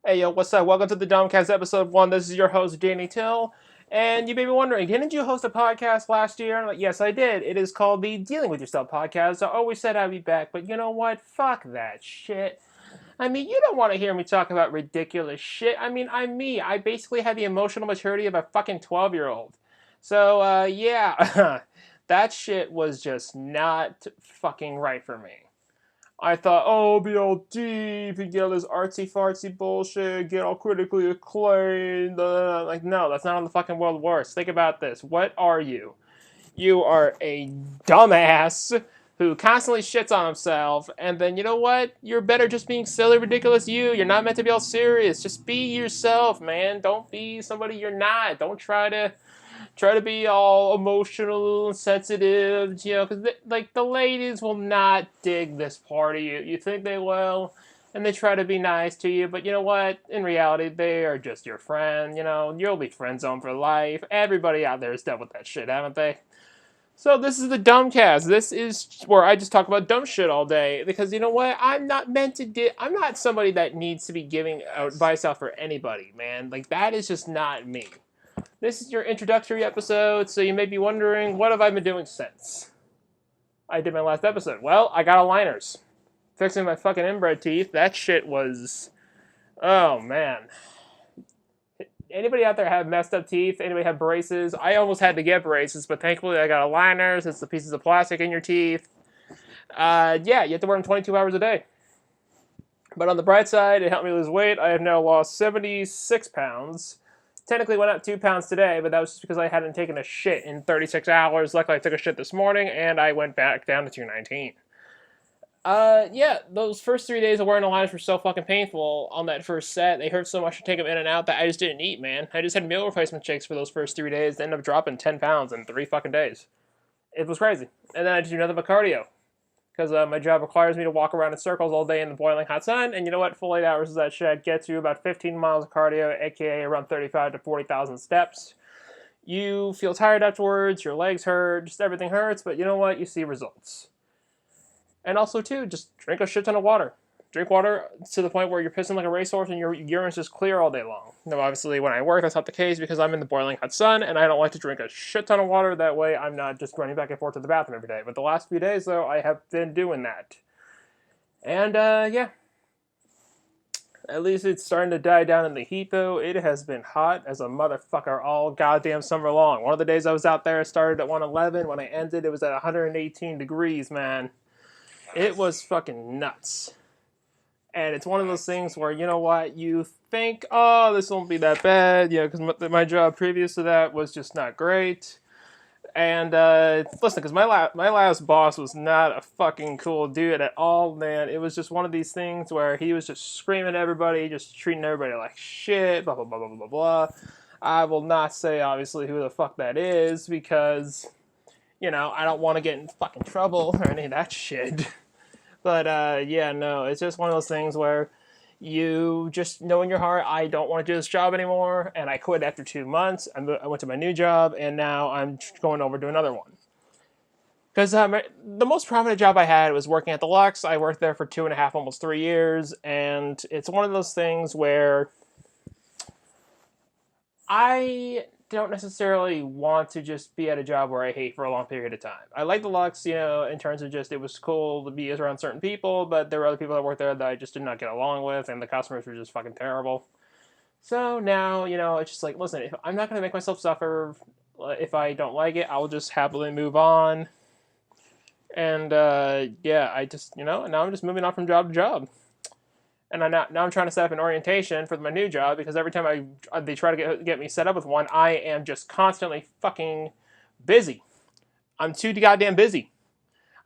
Hey yo, what's up? Welcome to the Dumbcast episode 1. This is your host, Danny Till. And you may be wondering, didn't you host a podcast last year? I'm like, yes, I did. It is called the Dealing with Yourself podcast. I always said I'd be back, but you know what? Fuck that shit. I mean, you don't want to hear me talk about ridiculous shit. I mean, I'm me. I basically had the emotional maturity of a fucking 12-year-old. So, yeah. That shit was just not fucking right for me. I thought, oh, be all deep and get all this artsy fartsy bullshit, get all critically acclaimed. Like, no, that's not how the fucking world works. Think about this. What are you? You are a dumbass who constantly shits on himself, and then you know what? You're better just being silly, ridiculous you. You're not meant to be all serious. Just be yourself, man. Don't be somebody you're not. Don't try to be all emotional and sensitive, because like the ladies will not dig this part of you. You think they will, and they try to be nice to you, but you know what? In reality, they are just your friend. You'll be friend zoned for life. Everybody out there has dealt with that shit, haven't they? So this is the Dumbcast. This is where I just talk about dumb shit all day because you know what? I'm not meant to. I'm not somebody that needs to be giving advice out for anybody, man. Like that is just not me. This is your introductory episode, so you may be wondering, what have I been doing since I did my last episode? Well, I got aligners. Fixing my fucking inbred teeth. That shit was... Oh, man. Anybody out there have messed up teeth? Anybody have braces? I almost had to get braces, but thankfully I got aligners. It's the pieces of plastic in your teeth. Yeah, you have to wear them 22 hours a day. But on the bright side, it helped me lose weight. I have now lost 76 pounds. Technically went up 2 pounds today, but that was just because I hadn't taken a shit in 36 hours. Luckily, I took a shit this morning, and I went back down to 219. Yeah, those first 3 days of wearing the lines were so fucking painful on that first set. They hurt so much to take them in and out that I just didn't eat, man. I just had meal replacement shakes for those first 3 days, ended up dropping 10 pounds in 3 fucking days. It was crazy. And then I just do nothing but cardio. Because my job requires me to walk around in circles all day in the boiling hot sun, and you know what? Full 8 hours of that shit gets you about 15 miles of cardio, aka around 35 to 40,000 steps. You feel tired afterwards, your legs hurt, just everything hurts, but you know what? You see results. And also, too, just drink a shit ton of water. Drink water to the point where you're pissing like a racehorse and your urine's just clear all day long. Now, obviously, when I work, that's not the case because I'm in the boiling hot sun and I don't like to drink a shit ton of water. That way, I'm not just running back and forth to the bathroom every day. But the last few days, though, I have been doing that. And, yeah. At least it's starting to die down in the heat, though. It has been hot as a motherfucker all goddamn summer long. One of the days I was out there, it started at 111. When I ended, it was at 118 degrees, man. It was fucking nuts. And it's one of those things where, you know what, you think, oh, this won't be that bad, because my job previous to that was just not great. And, listen, because my last boss was not a fucking cool dude at all, man. It was just one of these things where he was just screaming at everybody, just treating everybody like shit, blah, blah, blah, blah, blah, blah. I will not say, obviously, who the fuck that is, because, I don't want to get in fucking trouble or any of that shit. But, yeah, no, it's just one of those things where you just know in your heart, I don't want to do this job anymore, and I quit after 2 months. I went to my new job, and now I'm going over to another one. Because the most prominent job I had was working at the Lux. I worked there for 2.5, almost 3 years, and it's one of those things where I don't necessarily want to just be at a job where I hate for a long period of time. I like the Lux, in terms of just it was cool to be around certain people, but there were other people that worked there that I just did not get along with, and the customers were just fucking terrible. So now, it's just like, listen, if I'm not going to make myself suffer if I don't like it, I'll just happily move on. And, yeah, I just, now I'm just moving on from job to job. And now I'm trying to set up an orientation for my new job because every time they try to get me set up with one, I am just constantly fucking busy. I'm too goddamn busy.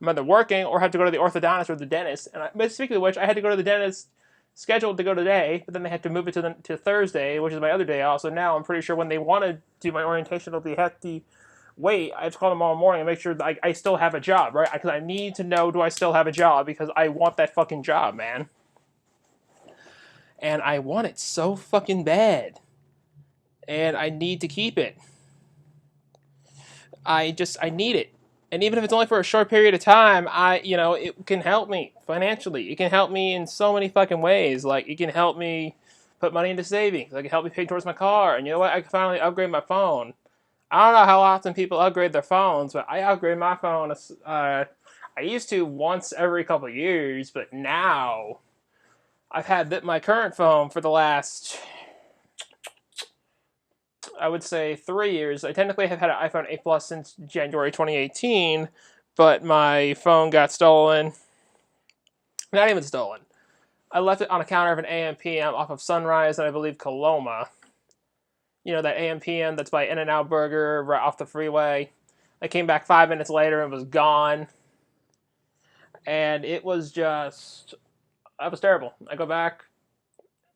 I'm either working or have to go to the orthodontist or the dentist. And speaking of which, I had to go to the dentist scheduled to go today, but then they had to move it to Thursday, which is my other day off. So now I'm pretty sure when they want to do my orientation, they'll have to wait. I have to call them tomorrow morning and make sure that I still have a job, right? Because I need to know, do I still have a job? Because I want that fucking job, man. And I want it so fucking bad. And I need to keep it. I need it. And even if it's only for a short period of time, it can help me financially. It can help me in so many fucking ways. Like, it can help me put money into savings. It can help me pay towards my car. And you know what? I can finally upgrade my phone. I don't know how often people upgrade their phones, but I upgrade my phone. I used to once every couple of years, but now I've had my current phone for the last, I would say, 3 years. I technically have had an iPhone 8 Plus since January 2018, but my phone got stolen. Not even stolen. I left it on a counter of an AM/PM off of Sunrise and I believe Coloma. You know, that AM/PM that's by In-N-Out Burger right off the freeway. I came back 5 minutes later and it was gone. And it was just, that was terrible. I go back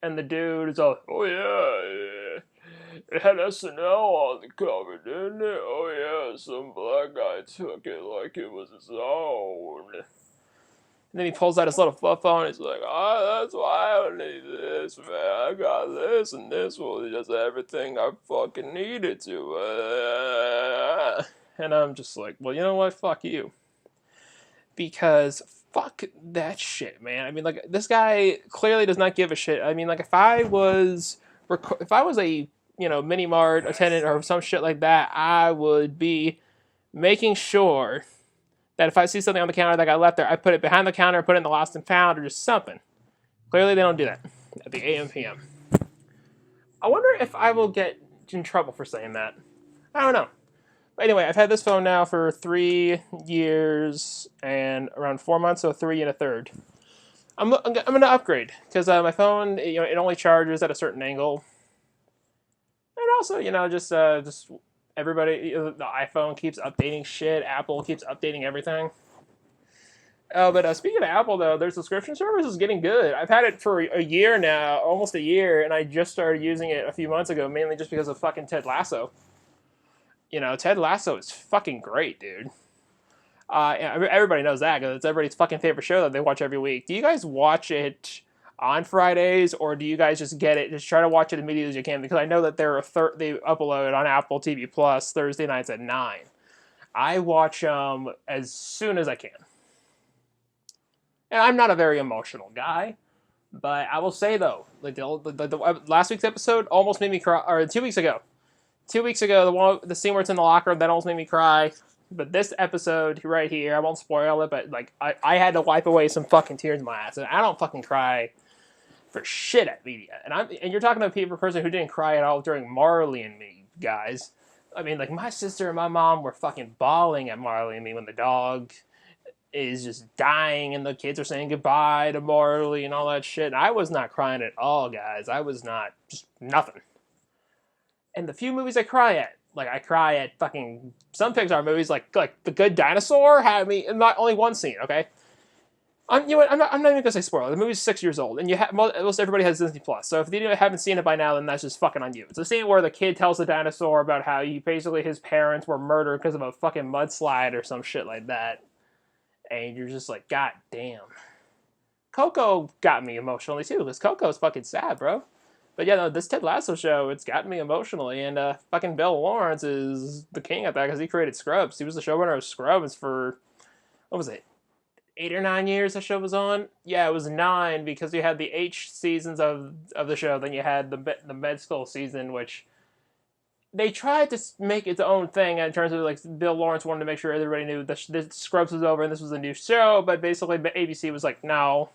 and the dude is all, oh yeah, it had SNL on the cover, didn't it? Oh yeah, some black guy took it like it was his own. And then he pulls out his little flip phone. And he's like, "Oh, that's why I don't need this, man. I got this, and this will just everything I fucking needed to." And I'm just like, well, you know what? Fuck you. Because fuck that shit, man. I mean, like, this guy clearly does not give a shit. I mean, like, if I was a mini mart attendant or some shit like that, I would be making sure that if I see something on the counter that got left there, I put it behind the counter, put it in the lost and found, or just something. Clearly, they don't do that at the AM/PM. I wonder if I will get in trouble for saying that. I don't know. But anyway, I've had this phone now for 3 years and around 4 months, so 3 and a third. I'm going to upgrade because my phone, it only charges at a certain angle, and also, just everybody, the iPhone keeps updating shit. Apple keeps updating everything. Oh, but speaking of Apple, though, their subscription service is getting good. I've had it for a year now, almost a year, and I just started using it a few months ago, mainly just because of fucking Ted Lasso. Ted Lasso is fucking great, dude. Everybody knows that because it's everybody's fucking favorite show that they watch every week. Do you guys watch it on Fridays, or do you guys just try to watch it immediately as you can? Because I know that they upload on Apple TV Plus Thursday nights at 9. I watch them as soon as I can. And I'm not a very emotional guy, but I will say though, like the last week's episode almost made me cry, or 2 weeks ago. 2 weeks ago, the scene where it's in the locker room, that almost made me cry. But this episode right here, I won't spoil it, but like I had to wipe away some fucking tears in my eyes. And I don't fucking cry for shit at media. And you're talking to a person who didn't cry at all during Marley and Me, guys. I mean, like, my sister and my mom were fucking bawling at Marley and Me when the dog is just dying and the kids are saying goodbye to Marley and all that shit. And I was not crying at all, guys. I was not, just nothing. And the few movies I cry at, like, I cry at fucking some Pixar movies, like The Good Dinosaur had me in not only one scene, okay? I'm not even gonna say spoiler. The movie's 6 years old, and most everybody has Disney Plus. So if you haven't seen it by now, then that's just fucking on you. It's a scene where the kid tells the dinosaur about how his parents were murdered because of a fucking mudslide or some shit like that, and you're just like, God damn. Coco got me emotionally too, because Coco's fucking sad, bro. But yeah, no, this Ted Lasso show, it's gotten me emotionally, and fucking Bill Lawrence is the king at that because he created Scrubs. He was the showrunner of Scrubs for, what was it? 8 or 9 years the show was on. Yeah, it was 9 because you had the H seasons of the show. Then you had the med school season, which they tried to make its own thing in terms of, like, Bill Lawrence wanted to make sure everybody knew the Scrubs was over and this was a new show. But basically, ABC was like, no.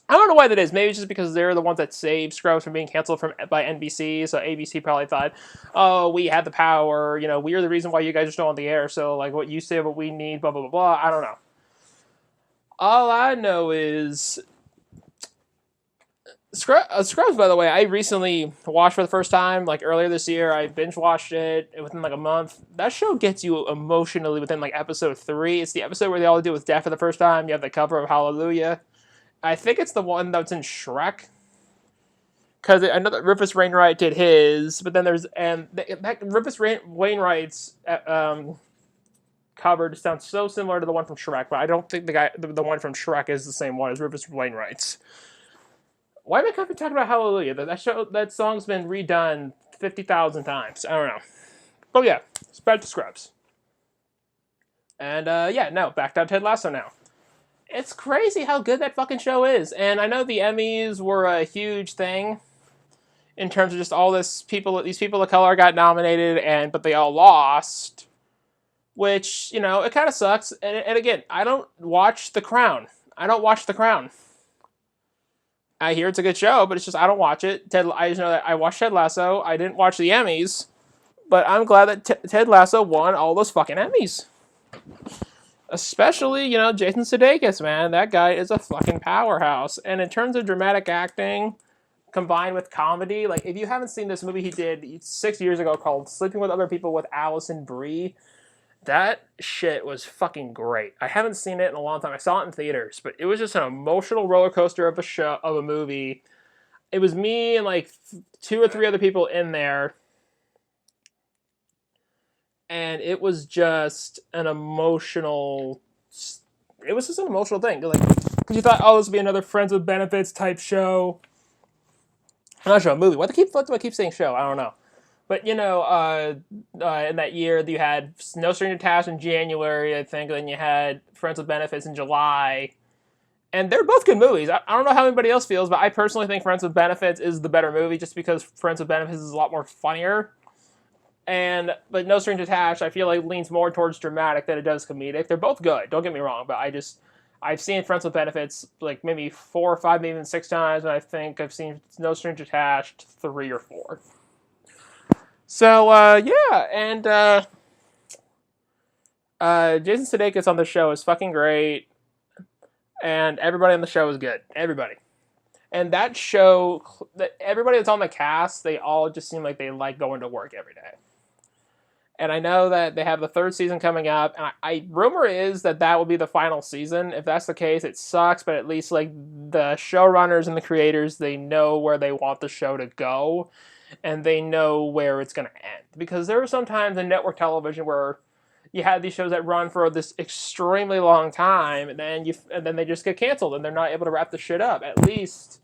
I don't know why that is. Maybe it's just because they're the ones that saved Scrubs from being canceled by NBC. So ABC probably thought, oh, we had the power. We are the reason why you guys are still on the air. So, like, what you say, what we need, blah blah blah blah. I don't know. All I know is Scrubs, by the way, I recently watched for the first time, like earlier this year. I binge watched it within like a month. That show gets you emotionally within like episode 3. It's the episode where they all do with death for the first time. You have the cover of Hallelujah. I think it's the one that's in Shrek. Because I know that Rufus Wainwright did his, but then that Rufus Wainwright's cover sounds so similar to the one from Shrek, but I don't think the one from Shrek is the same one as Rufus Wainwright's. Why am I talking about Hallelujah? That song's been redone 50,000 times. I don't know. But yeah, it's back to Scrubs. And back to Ted Lasso now. It's crazy how good that fucking show is. And I know the Emmys were a huge thing in terms of just all these people of color got nominated, but they all lost, which, it kind of sucks. And again, I don't watch The Crown. I don't watch The Crown. I hear it's a good show, but it's just I don't watch it. I just know that I watched Ted Lasso. I didn't watch the Emmys, but I'm glad that Ted Lasso won all those fucking Emmys. Especially, Jason Sudeikis, man. That guy is a fucking powerhouse. And in terms of dramatic acting combined with comedy, like, if you haven't seen this movie he did 6 years ago called Sleeping with Other People with Alison Brie, that shit was fucking great. I haven't seen it in a long time. I saw it in theaters, but it was just an emotional roller coaster of a movie. It was me and like 2 or 3 other people in there, and it was just an emotional. It was just an emotional thing, like, because you thought, oh, this would be another Friends with Benefits type show. I'm not sure, a movie. What do I keep saying show? I don't know. But, in that year, you had No String Attached in January, I think. Then you had Friends with Benefits in July. And they're both good movies. I don't know how anybody else feels, but I personally think Friends with Benefits is the better movie just because Friends with Benefits is a lot more funnier. But No Strings Attached, I feel like leans more towards dramatic than it does comedic. They're both good, don't get me wrong, but I've seen Friends with Benefits like maybe 4 or 5, maybe even 6 times, and I think I've seen No Strings Attached 3 or 4. So, yeah, and Jason Sudeikis on the show is fucking great, and everybody on the show is good. Everybody. And that show, everybody that's on the cast, they all just seem like they like going to work every day. And I know that they have the 3rd season coming up, and rumor is that will be the final season. If that's the case, it sucks, but at least like the showrunners and the creators, they know where they want the show to go, and they know where it's going to end. Because there are some times in network television where you had these shows that run for this extremely long time, and then they just get canceled, and they're not able to wrap the shit up. At least,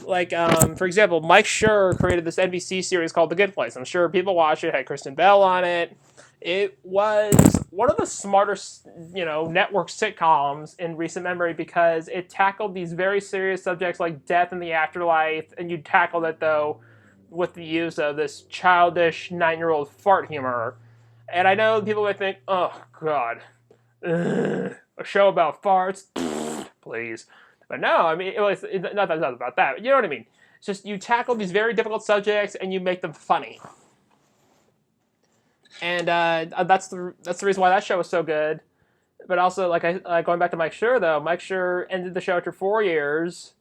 like, for example, Mike Schur created this NBC series called The Good Place. I'm sure people watch it. It had Kristen Bell on it. It was one of the smartest, network sitcoms in recent memory because it tackled these very serious subjects like death and the afterlife, and you tackled it, though, with the use of this childish 9-year-old fart humor. And I know people would think, oh, God, a show about farts? Please. But no, I mean, it's not about that. But you know what I mean? It's just you tackle these very difficult subjects and you make them funny. And that's the reason why that show was so good. But also, going back to Mike Schur, though, Mike Schur ended the show after 4 years.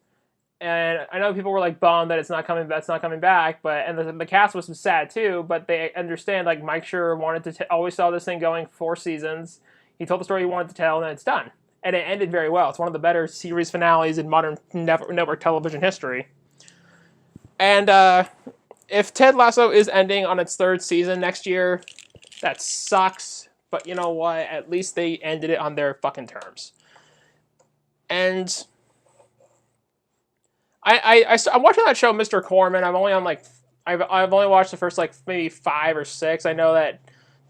And I know people were like bummed that it's not coming back, and the cast was sad too. But they understand, like, Mike Schur wanted to always saw this thing going 4 seasons. He told the story he wanted to tell, and it's done. And it ended very well. It's one of the better series finales in modern network television history. And if Ted Lasso is ending on its 3rd season next year, that sucks. But you know what? At least they ended it on their fucking terms. And I'm watching that show, Mr. Corman. I've only watched the first maybe 5 or 6. I know that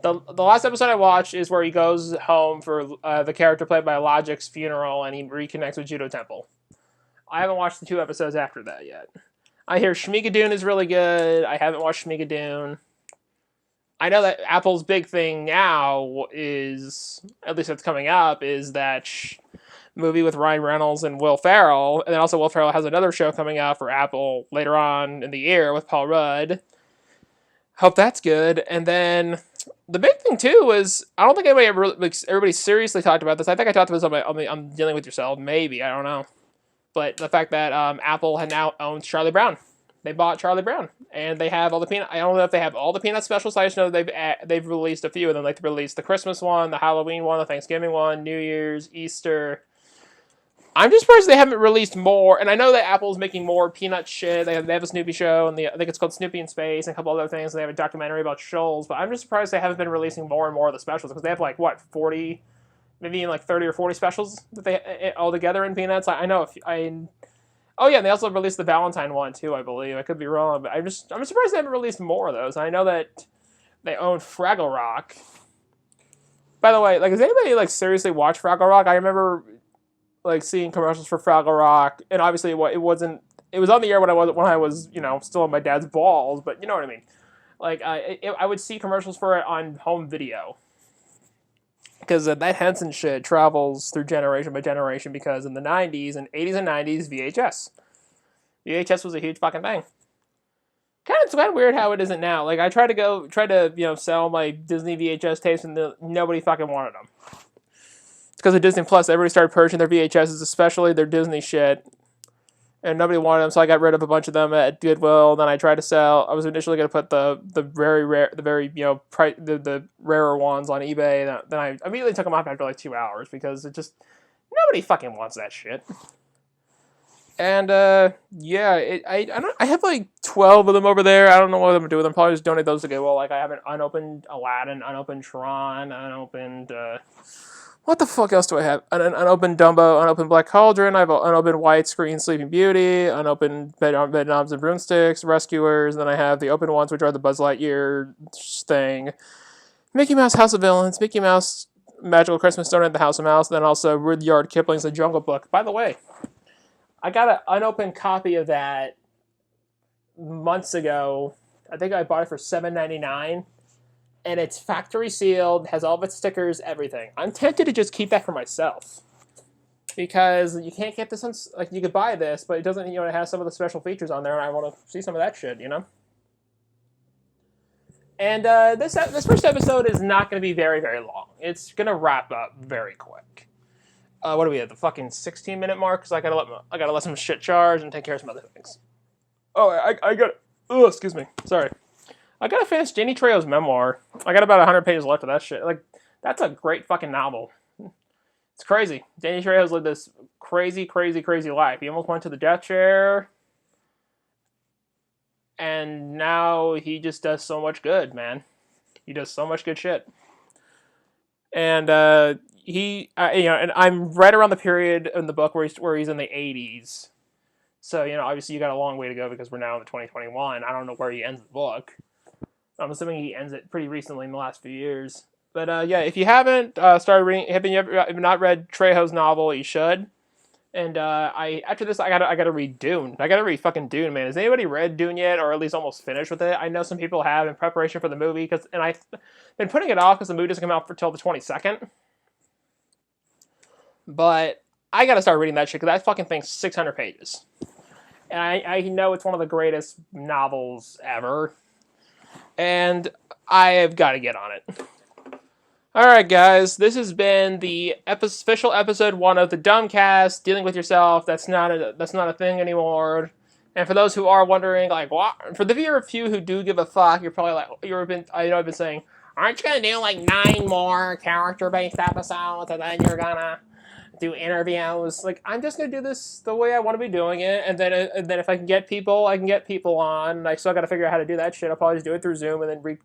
the last episode I watched is where he goes home for the character played by Logic's funeral, and he reconnects with Judo Temple. I haven't watched the 2 episodes after that yet. I hear Shmigadoon is really good. I haven't watched Shmigadoon. I know that Apple's big thing now is, at least that's coming up, is that movie with Ryan Reynolds and Will Ferrell. And then also Will Ferrell has another show coming out for Apple later on in the year with Paul Rudd. Hope that's good. And then the big thing too is, I don't think everybody seriously talked about this. I think I talked about this on Dealing With Yourself, maybe, I don't know. But the fact that Apple had now owns Charlie Brown. They bought Charlie Brown, and they have all the peanut. I don't know if they have all the peanut specials. I just know they've released a few of them. Like, they released the Christmas one, the Halloween one, the Thanksgiving one, New Year's, Easter. I'm just surprised they haven't released more. And I know that Apple's making more peanut shit. They have a Snoopy show, and I think it's called Snoopy in Space, and a couple other things. And they have a documentary about Shoals. But I'm just surprised they haven't been releasing more and more of the specials, because they have 40, maybe even 30 or 40 specials that they all together in peanuts. Oh yeah, and they also released the Valentine one too, I believe. I could be wrong, but I'm surprised they haven't released more of those. And I know that they own Fraggle Rock. By the way, does anybody seriously watch Fraggle Rock? I remember like seeing commercials for Fraggle Rock, and obviously it wasn't. It was on the air when I was still on my dad's balls, but you know what I mean. Like I would see commercials for it on home video because that Henson shit travels through generation by generation. Because in the '90s and '80s and '90s, VHS was a huge fucking thing. It's kind of weird how it isn't now. Like I try to sell my Disney VHS tapes and nobody fucking wanted them. It's because of Disney Plus. Everybody started purging their VHSs, especially their Disney shit, and nobody wanted them. So I got rid of a bunch of them at Goodwill. Then I tried to sell. I was initially going to put the very rare, the rarer ones on eBay. Then I immediately took them off after like 2 hours because nobody fucking wants that shit. And I have like 12 of them over there. I don't know what I'm gonna do with them. Probably just donate those to Goodwill. Like I have an unopened Aladdin, unopened Tron, unopened what the fuck else do I have? An unopened Dumbo, unopened Black Cauldron. I have an unopened widescreen Sleeping Beauty, unopened Bedknobs and Broomsticks, Rescuers. And then I have the open ones, which are the Buzz Lightyear thing, Mickey Mouse House of Villains, Mickey Mouse Magical Christmas Donut, the House of Mouse, and then also Rudyard Kipling's The Jungle Book. By the way, I got an unopened copy of that months ago. I think I bought it for $7.99, and it's factory sealed, has all of its stickers, everything. I'm tempted to just keep that for myself because you can't get this on. Like you could buy this, but it doesn't. It has some of the special features on there, and I want to see some of that shit. And this first episode is not going to be very, very long. It's going to wrap up very quick. What do we have? The fucking 16-minute mark? Because I gotta let some shit charge and take care of some other things. Oh, I got. Oh, excuse me. Sorry. I gotta finish Danny Trejo's memoir. I got about 100 pages left of that shit. Like, that's a great fucking novel. It's crazy. Danny Trejo's lived this crazy, crazy, crazy life. He almost went to the death chair, and now he just does so much good, man. He does so much good shit. And and I'm right around the period in the book where he's in the 80s. So, obviously you got a long way to go because we're now in 2021. I don't know where he ends the book. I'm assuming he ends it pretty recently in the last few years. But if you haven't started reading, if you've not read Trejo's novel, you should. And after this, I gotta read Dune. I gotta read fucking Dune, man. Has anybody read Dune yet, or at least almost finished with it? I know some people have in preparation for the movie, and I've been putting it off because the movie doesn't come out until the 22nd. But I gotta start reading that shit because that fucking thing's 600 pages. And I know it's one of the greatest novels ever. And I have got to get on it. Alright guys, this has been the official episode 1 of the Dumbcast, Dealing with Yourself. That's not a thing anymore. And for those who are wondering, like, what? For the few who do give a fuck, you're probably like, I've been saying, aren't you gonna do like 9 more character-based episodes and then you're gonna do interviews? Like, I'm just gonna do this the way I want to be doing it, and then if I can get people, I can get people on. I still gotta figure out how to do that shit. I'll probably just do it through Zoom and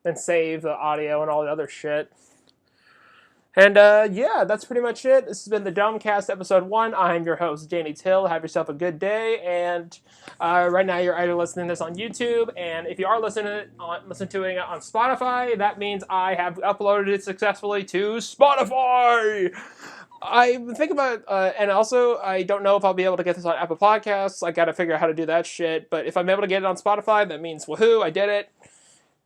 then save the audio and all the other shit. And that's pretty much it. This has been the Dumbcast episode 1. I'm your host, Danny Till. Have yourself a good day. And right now you're either listening to this on YouTube, and if you are listening to it on Spotify, that means I have uploaded it successfully to Spotify. I think about, and also I don't know if I'll be able to get this on Apple Podcasts. I gotta figure out how to do that shit. But if I'm able to get it on Spotify, that means woohoo, I did it.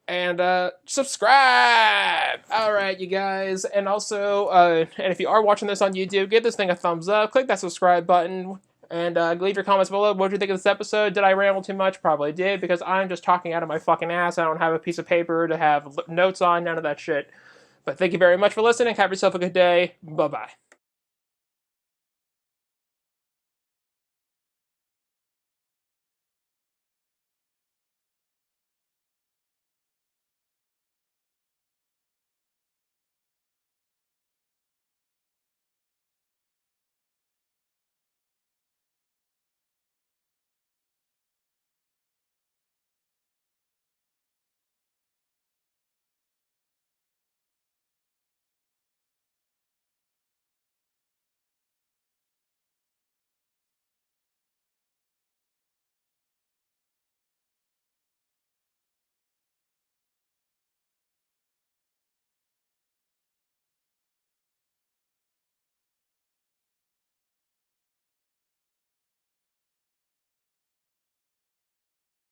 And subscribe! Alright, you guys. And also, and if you are watching this on YouTube, give this thing a thumbs up. Click that subscribe button. And leave your comments below. What did you think of this episode? Did I ramble too much? Probably did, because I'm just talking out of my fucking ass. I don't have a piece of paper to have notes on. None of that shit. But thank you very much for listening. Have yourself a good day. Bye-bye.